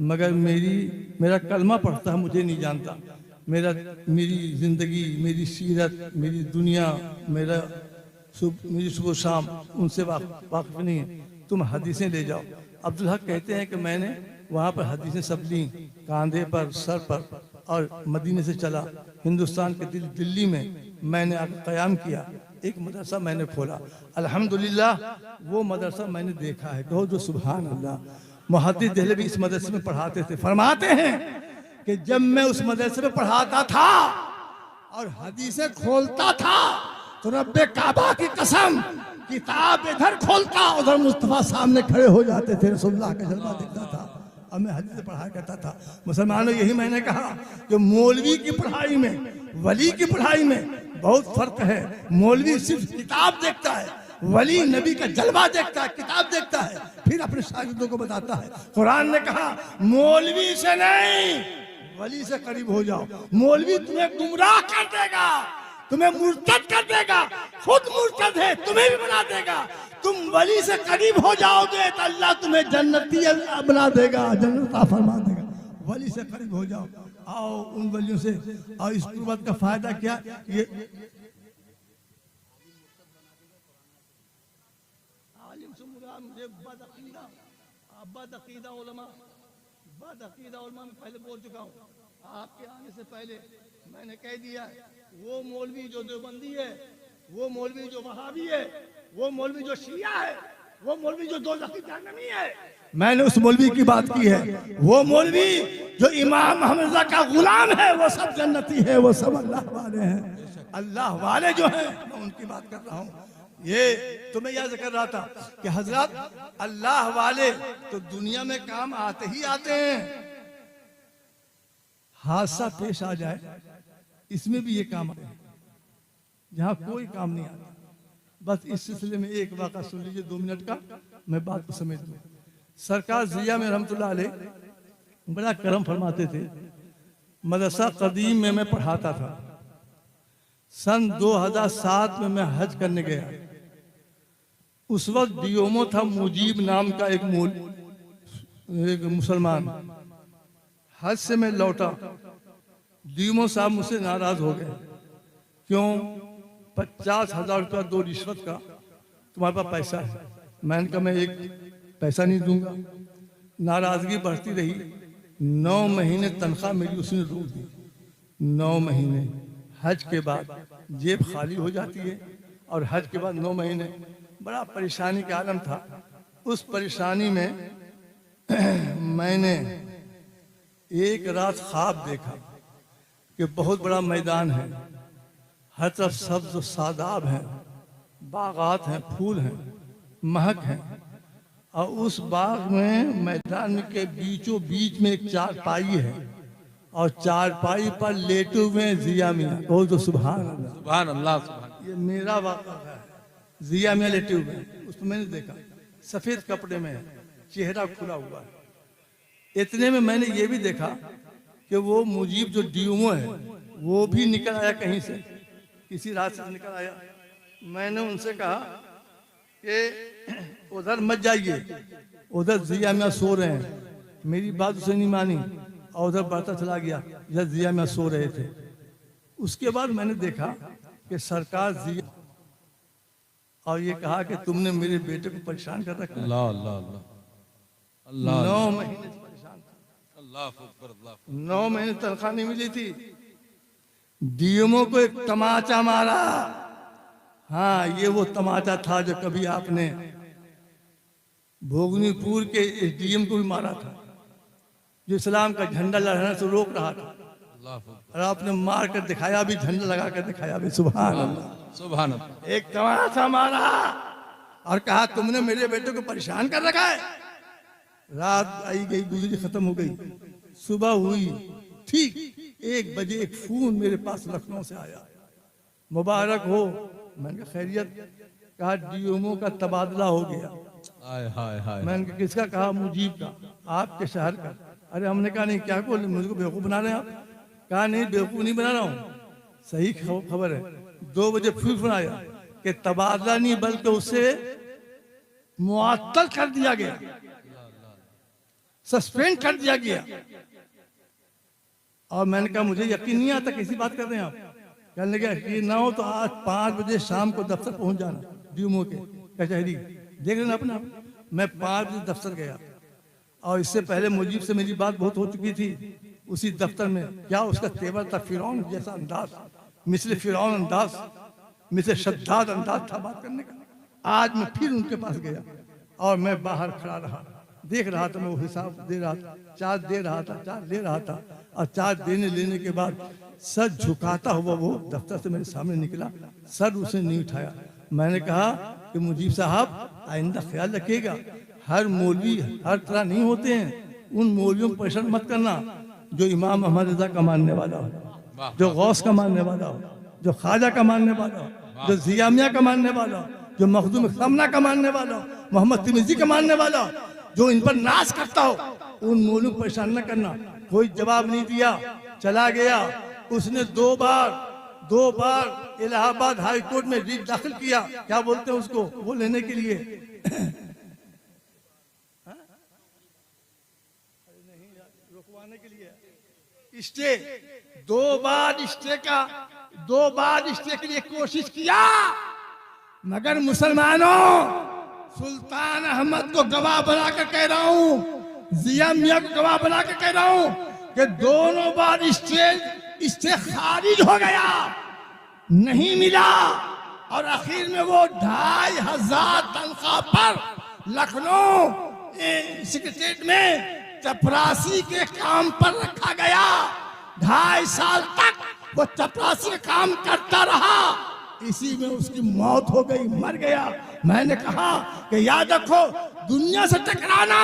मगर मेरा कलमा पढ़ता है, मुझे नहीं जानता। मेरी जिंदगी, मेरी सीरत, मेरी दुनिया, मेरी सुबह शाम उनसे वाकिफ नहीं है, तुम हदीसें ले जाओ। अब्दुल हक कहते हैं कि मैंने वहाँ पर हदीसें सब ली, कांधे पर, सर पर, और मदीने से चला हिंदुस्तान के दिल्ली में मैंने क़याम किया। एक मदरसा मैंने खोला, अल्हम्दुलिल्लाह वो मदरसा मैंने देखा है। कहो जो सुभान अल्लाह। मुहद्दिस देहलवी इस मदरसे में पढ़ाते थे। फरमाते हैं कि जब मैं उस मदरसे में पढ़ाता था और हदीसें खोलता था तो रब्बे काबा की कसम किताब इधर खोलता उधर मुस्तफा सामने खड़े हो जाते थे, रसूलुल्लाह का जलवा दिखता था और मैं हदीस पढ़ाया करता था। मुसलमानों, यही मैंने कहा कि मौलवी की पढ़ाई में वली की पढ़ाई में बहुत फर्क है। मौलवी सिर्फ किताब देखता है, वली नबी का जलवा देखता है, किताब देखता है, फिर अपने शागिर्दों को बताता है। कुरान ने कहा मौलवी से नहीं वली से करीब हो जाओ। मौलवी तुम्हें गुमराह कर देगा, तुम्हें मुर्तद कर देगा, खुद मुर्तद है तुम्हें भी बना देगा। तुम वली से करीब हो जाओगे तो अल्लाह तुम्हें जन्नती बना देगा, जन्नत अता फरमा देगा। वली से करीब हो जाओ, आओ उन वलियों से। और इस कुर्बत का फायदा क्या, ये आलिम से मुराद मुझे बदअकीदा उलमा में पहले बोल चुका हूँ। आपके आने से पहले मैंने कह दिया वो मौलवी जो देवबंदी है, वो मौलवी जो वहाबी है, वो मौलवी जो शिया है, वो मौलवी जो दोज़खी जहन्नमी है, मैंने उस मौलवी की बात की है। वो मौलवी जो इमाम हमजा का गुलाम है वो सब जन्नती है, वो सब अल्लाह वाले हैं। अल्लाह वाले जो हैं मैं उनकी बात कर रहा हूँ। ये तो मैं याद कर रहा था कि हजरत अल्लाह वाले तो दुनिया में काम आते ही आते हैं। हादसा पेश आ जाए इसमें भी ये काम आते हैं, जहाँ कोई काम नहीं आता। बस इस सिलसिले में एक वाक़ा सुन लीजिए, 2 मिनट का, मैं बात को समझ लूँ। सरकार जिया में रहमतुल्लाह अलैह बड़ा करम फरमाते थे। मदरसा कदीम में मैं पढ़ाता था। सन 2007 में मैं हज करने गया। उस वक्त डियोमो था, मुजीब नाम का एक मुसलमान। हज से मैं लौटा, डियोमो साहब मुझसे नाराज हो गए। क्यों? 50,000 रुपया दो रिश्वत का, तुम्हारे पास पैसा है? मैंने कहा मैं एक पैसा नहीं दूंगा। नाराजगी बढ़ती रही। 9 महीने तनख्वाह मेरी उसने रोक दी। 9 महीने हज के बाद जेब खाली हो जाती है, और हज के बाद 9 महीने बड़ा परेशानी का आलम था। उस परेशानी में मैंने एक रात ख्वाब देखा कि बहुत बड़ा मैदान है, हर तरफ सब्ज सादाब है, बागात हैं, फूल हैं, महक है, और उस बाग में मैदान के बीचों बीच में एक चारपाई है, और चारपाई पर लेटे हुए जिया मियां। कहो तो सुभान अल्लाह। सुभान अल्लाह, सुभान। ये मेरा वाक़ा है। जिया मियां लेटे हुए हैं, उसको मैंने देखा, सफेद कपड़े में है, चेहरा खुला हुआ है। इतने में मैंने ये भी देखा कि वो मुजीब जो डीएमओ है वो भी निकल आया, कहीं से किसी रास्ते से निकल आया। मैंने उनसे कहा कि उधर मत जाइए, उधर जिया मियां सो रहे हैं। मेरी बात उसे नहीं मानी और उधर बढ़ता चला गया जब जिया मियां सो रहे थे। उसके बाद मैंने देखा कि सरकार जिया, और ये कहा कि तुमने मेरे बेटे को परेशान कर रखा है। अल्लाह अल्लाह अल्लाह, 9 महीने से परेशान था। अल्लाह अकबर, अल्लाह। 9 महीने तनख्वाह नहीं मिली थी। डीएमओ को एक तमाचा मारा। हाँ, ये वो तमाचा था जो कभी आपने भोगनीपुर के एसडीएम को भी मारा था, जो इस्लाम का झंडा लहराने से रोक रहा था। और आपने मार कर दिखाया भी, झंडा लगा कर दिखाया भी। सुभान अल्लाह, सुभान अल्लाह। एक तमाचा मारा और कहा तुमने मेरे बेटे को परेशान कर रखा है। रात आई गई, गुजरी, खत्म हो गई। सुबह हुई, ठीक 1 बजे एक फोन मेरे पास लखनऊ से आया, मुबारक हो। मैंने कहा खैरियत? कहा डीएमओ का तबादला हो गया। हाय हाय हाय। मैंने कहा किसका? कहा मुजीब का, आपके शहर का। अरे हमने कहा नहीं, क्या बोले, मुझको बेवकूफ बना रहे हैं आप? कहा नहीं, बेवकूफ नहीं बना रहा हूँ, सही खबर है। 2 बजे फिर फोन आया कि तबादला नहीं बल्कि उसे मुअत्तल कर दिया गया, सस्पेंड कर दिया गया। और मैंने कहा मुझे यकीन नहीं आता, कैसी बात कर रहे हैं आप? कहने लगे ये ना हो तो आज 5 बजे शाम को दफ्तर पहुंच जाना, डीएमओ के कचहरी, देख लेना अपना। मैं 5 बजे दफ्तर गया, और इससे पहले मुजीब से मेरी बात बहुत हो चुकी थी उसी दफ्तर में। क्या उसका तेवर था, फिरौन जैसा अंदाज, मिस्र फिरौन अंदाज, मिस्र शद्दाद अंदाज था बात करने का। आज मैं फिर उनके पास गया और मैं बाहर खड़ा रहा, देख रहा था, मैं वो हिसाब दे रहा था, चार्ज दे रहा था, चार्ज ले रहा था। और चार्ज देने लेने के बाद सर झुकाता हुआ वो दफ्तर से मेरे सामने निकला, सर उसने नहीं उठाया। मैंने कहा कि मुजीब साहब आइंदा ख्याल रखिएगा, हर मौलवी हर तरह नहीं होते हैं, उन मौलवियों को परेशान मत करना जो इमाम अहमद रजा का मानने वाला हो, जो गौस का मानने वाला हो, जो ख्वाजा का मानने वाला हो, जो जिया मियां का मानने वाला हो, जो मखदूम समना का मानने वाला हो, मोहम्मद तिरमिजी का मानने वाला हो, जो इन पर नाश करता हो, उन मौलवियों को परेशान न करना। कोई जवाब नहीं दिया, चला गया। उसने दो बार इलाहाबाद हाई कोर्ट में रिट दाखिल किया, क्या बोलते हैं उसको, वो लेने के लिए रुकवाने के लिए स्टे, दो बार स्टे के लिए कोशिश किया, मगर मुसलमानों सुल्तान अहमद को गवाह बनाकर कह रहा हूं, जिया मियां को गवाह बनाकर कह रहा हूं कि दोनों बार स्टे खारिज हो गया, नहीं मिला, और आखिर में वो 2500 तनख्वाह पर लखनऊ सेक्रेटेरिएट में चपरासी के काम पर रखा गया। 2.5 साल तक वो चपरासी का काम करता रहा, इसी में उसकी मौत हो गई, मर गया। मैंने कहा कि याद रखो, दुनिया से टकराना,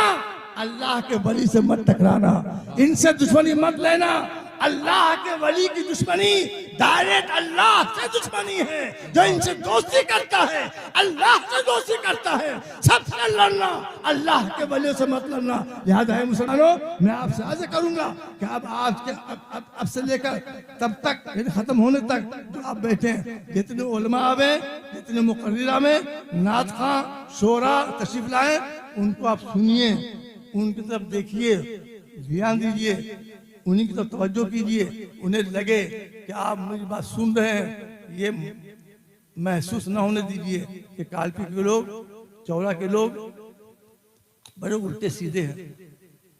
अल्लाह के वली से मत टकराना, इनसे दुश्मनी मत लेना। अल्लाह के वली की दुश्मनी डायरेक्ट अल्लाह से दुश्मनी है, जो इनसे दोस्ती करता है अल्लाह से दोस्ती करता है। सबसे लड़ना, अल्लाह के वली से मत लड़ना। याद है मुसलमानों, मैं आपसे अर्ज करूंगा कि अब से लेकर तब तक खत्म होने तक जो आप बैठे हैं, जितने उलमा आवे, जितने मुकर्रिर आवे, नात खां शोरा तशरीफ लाए, उनको आप सुनिए, उनकी तरफ देखिए, ध्यान दीजिए, उन्हीं की तरफ तवज्जो कीजिए। उन्हें लगे कि आप मेरी बात सुन रहे हैं, ये महसूस ना होने दीजिए कि कालपी के लोग, चौरा के लोग बड़े उल्टे सीधे हैं,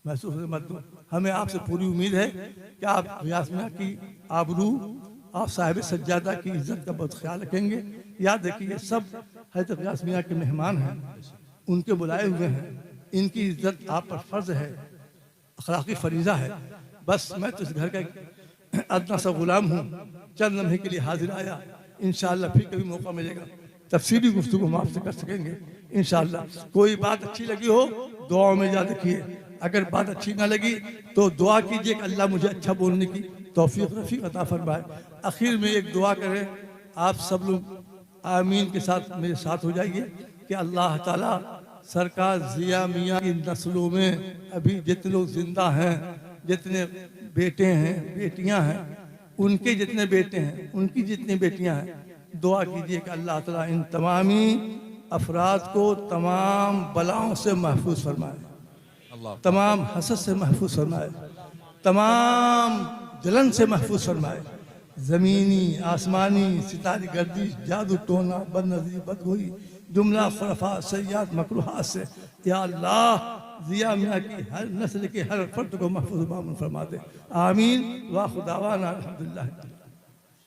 महसूस मत दो। हमें आपसे पूरी उम्मीद है कि आप रियास मियां की आबरू और साहिब सज्जादा की इज्जत का बहुत ख्याल रखेंगे। याद रखिए, सब हज़रत रियास मियां के मेहमान हैं, उनके बुलाए हुए हैं, इनकी इज्जत आप पर फर्ज है, अखलाकी फरीजा है। बस मैं तो इस घर का अदना सा गुलाम हूँ, चंद लम्हे के लिए हाजिर आया। इंशाअल्लाह फिर कभी मौका मिलेगा, तफसीली गुफ्तगू हम आपसे कर सकेंगे इंशाअल्लाह। कोई बात अच्छी लगी हो दुआ में याद रखिए, अगर बात अच्छी ना लगी तो दुआ कीजिए कि अल्लाह मुझे अच्छा बोलने की तौफीक रफ़ीक अता फरमाए। आखिर में एक दुआ करें, आप सब लोग आमीन के साथ मेरे साथ हो जाइए कि अल्लाह ताला सरकार जिया मियां की नस्लों में अभी जितने लोग जिंदा हैं, जितने बेटे हैं, बेटियां हैं, उनके जितने बेटे हैं, उनकी जितनी बेटियां हैं, दुआ कीजिए कि अल्लाह ताला इन तमामी अफराद को तमाम बलाओं से महफूज फरमाए, तमाम हसद से महफूज फरमाए, तमाम जलन से महफूज फरमाए, ज़मीनी आसमानी सितारी गर्दिश जादू टोना बदनज़री बदगोई जुमला खुरफा सय्यात मकरूहात से या अल्लाह जिया मियां की हर नस्ल के हर फर्द को महफूज मामून फरमा दे। आमीन व खुदावाना अल्हम्दुलिल्लाह।